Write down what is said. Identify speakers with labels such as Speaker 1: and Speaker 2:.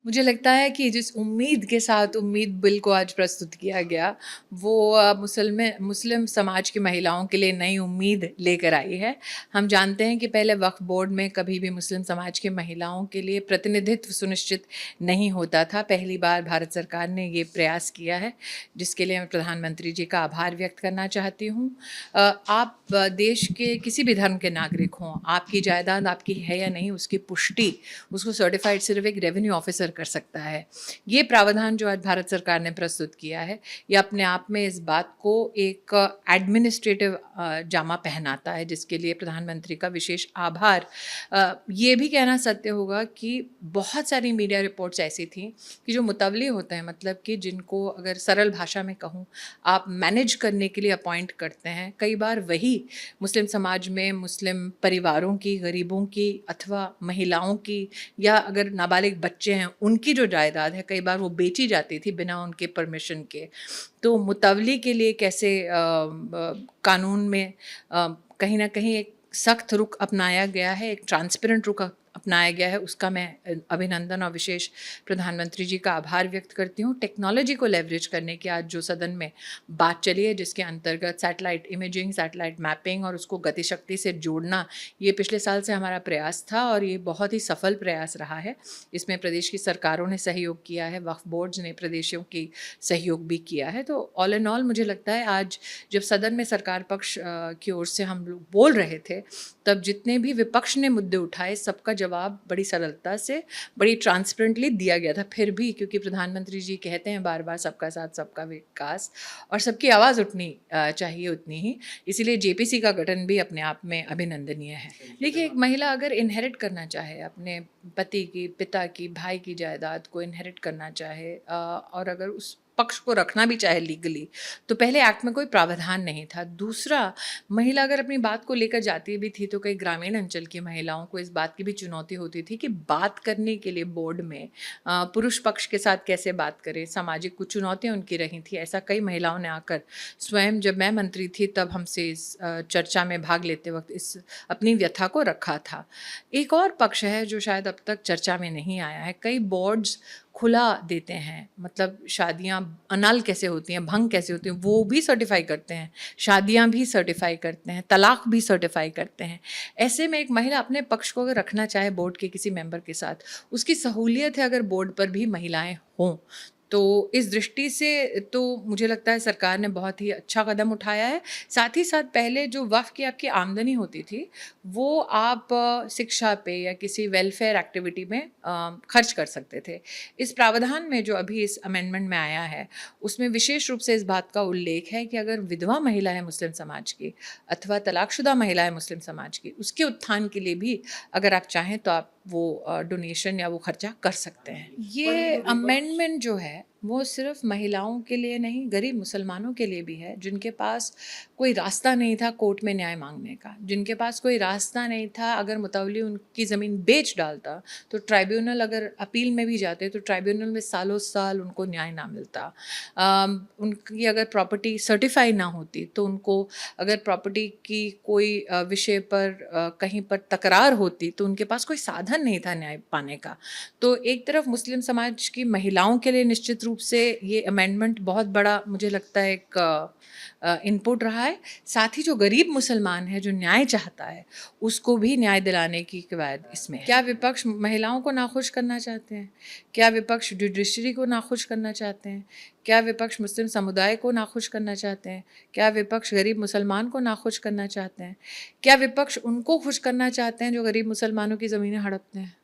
Speaker 1: मुझे लगता है कि जिस उम्मीद के साथ उम्मीद बिल को आज प्रस्तुत किया गया, वो मुस्लिम समाज की महिलाओं के लिए नई उम्मीद लेकर आई है। हम जानते हैं कि पहले वक्फ बोर्ड में कभी भी मुस्लिम समाज की महिलाओं के लिए प्रतिनिधित्व सुनिश्चित नहीं होता था। पहली बार भारत सरकार ने ये प्रयास किया है, जिसके लिए मैं प्रधानमंत्री जी का आभार व्यक्त करना चाहती हूँ। आप देश के किसी भी धर्म के नागरिक हों, आपकी जायदाद आपकी है या नहीं, उसकी पुष्टि उसको सर्टिफाइड सिर्फ एक रेवेन्यू ऑफिसर कर सकता है। ये प्रावधान जो आज भारत सरकार ने प्रस्तुत किया है, ये अपने आप में इस बात को एक एडमिनिस्ट्रेटिव जामा पहनाता है, जिसके लिए प्रधानमंत्री का विशेष आभार। ये भी कहना सत्य होगा कि बहुत सारी मीडिया रिपोर्ट्स ऐसी थी कि जो मुतवली होते हैं, मतलब कि जिनको अगर सरल भाषा में कहूँ, आप मैनेज करने के लिए अपॉइंट करते हैं, कई बार वही मुस्लिम समाज में मुस्लिम परिवारों की, गरीबों की अथवा महिलाओं की, या अगर नाबालिग बच्चे हैं उनकी जो जायदाद है, कई बार वो बेची जाती थी बिना उनके परमिशन के। तो मुतवली के लिए कैसे कानून में कहीं ना कहीं एक सख्त रुख अपनाया गया है, एक ट्रांसपेरेंट रुख अपनाया गया है, उसका मैं अभिनंदन और विशेष प्रधानमंत्री जी का आभार व्यक्त करती हूँ। टेक्नोलॉजी को लेवरेज करने की आज जो सदन में बात चली है, जिसके अंतर्गत सैटेलाइट इमेजिंग, सैटेलाइट मैपिंग और उसको गतिशक्ति से जोड़ना, ये पिछले साल से हमारा प्रयास था और ये बहुत ही सफल प्रयास रहा है। इसमें प्रदेश की सरकारों ने सहयोग किया है, वक्फ बोर्ड्स ने प्रदेशों की सहयोग भी किया है। तो ऑल इन ऑल मुझे लगता है आज जब सदन में सरकार पक्ष की ओर से हम लोग बोल रहे थे, तब जितने भी विपक्ष ने मुद्दे उठाए, सबका जवाब बड़ी सरलता से, बड़ी ट्रांसपेरेंटली दिया गया था। फिर भी क्योंकि प्रधानमंत्री जी कहते हैं बार बार सबका साथ सबका विकास, और सबकी आवाज़ उठनी चाहिए उतनी ही, इसीलिए जेपीसी का गठन भी अपने आप में अभिनंदनीय है। देखिए, एक महिला अगर इनहेरिट करना चाहे, अपने पति की, पिता की, भाई की जायदाद को इनहेरिट करना चाहे, और अगर उस पक्ष को रखना भी चाहे लीगली, तो पहले एक्ट में कोई प्रावधान नहीं था। दूसरा, महिला अगर अपनी बात को लेकर जाती भी थी, तो कई ग्रामीण अंचल की महिलाओं को इस बात की भी चुनौती होती थी कि बात करने के लिए बोर्ड में पुरुष पक्ष के साथ कैसे बात करें। सामाजिक कुछ चुनौतियाँ उनकी रही थी। ऐसा कई महिलाओं ने आकर स्वयं, जब मैं मंत्री थी तब हमसे इस चर्चा में भाग लेते वक्त इस अपनी व्यथा को रखा था। एक और पक्ष है जो शायद अब तक चर्चा में नहीं आया है। कई बोर्ड्स खुला देते हैं, मतलब शादियां अनल कैसे होती हैं, भंग कैसे होती हैं, वो भी सर्टिफाई करते हैं, शादियां भी सर्टिफाई करते हैं, तलाक भी सर्टिफाई करते हैं। ऐसे में एक महिला अपने पक्ष को अगर रखना चाहे बोर्ड के किसी मेंबर के साथ, उसकी सहूलियत है अगर बोर्ड पर भी महिलाएं हों। तो इस दृष्टि से तो मुझे लगता है सरकार ने बहुत ही अच्छा कदम उठाया है। साथ ही साथ पहले जो वफ़ की आपकी आमदनी होती थी, वो आप शिक्षा पे या किसी वेलफेयर एक्टिविटी में खर्च कर सकते थे। इस प्रावधान में जो अभी इस अमेंडमेंट में आया है, उसमें विशेष रूप से इस बात का उल्लेख है कि अगर विधवा महिला है मुस्लिम समाज की, अथवा तलाकशुदा महिला है मुस्लिम समाज की, उसके उत्थान के लिए भी अगर आप चाहें तो आप वो डोनेशन या वो खर्चा कर सकते हैं। ये अमेंडमेंट जो है वो सिर्फ महिलाओं के लिए नहीं, गरीब मुसलमानों के लिए भी है, जिनके पास कोई रास्ता नहीं था कोर्ट में न्याय मांगने का, जिनके पास कोई रास्ता नहीं था, अगर मुतवली उनकी ज़मीन बेच डालता तो ट्राइब्यूनल, अगर अपील में भी जाते तो ट्राइब्यूनल में सालों साल उनको न्याय ना मिलता। उनकी अगर प्रॉपर्टी सर्टिफाई ना होती, तो उनको अगर प्रॉपर्टी की कोई विषय पर कहीं पर तकरार होती, तो उनके पास कोई साधन नहीं था न्याय पाने का। तो एक तरफ मुस्लिम समाज की महिलाओं के लिए निश्चित रूप से ये अमेंडमेंट बहुत बड़ा, मुझे लगता है, एक इनपुट रहा है। साथ ही जो गरीब मुसलमान है, जो न्याय चाहता है, उसको भी न्याय दिलाने की कवायद इसमें है। क्या विपक्ष महिलाओं को नाखुश करना चाहते हैं? क्या विपक्ष जुडिशरी को नाखुश करना चाहते हैं? क्या विपक्ष मुस्लिम समुदाय को नाखुश करना चाहते हैं? क्या विपक्ष गरीब मुसलमान को नाखुश करना चाहते हैं? क्या विपक्ष उनको खुश करना चाहते हैं जो गरीब मुसलमानों की ज़मीनें हड़पते हैं?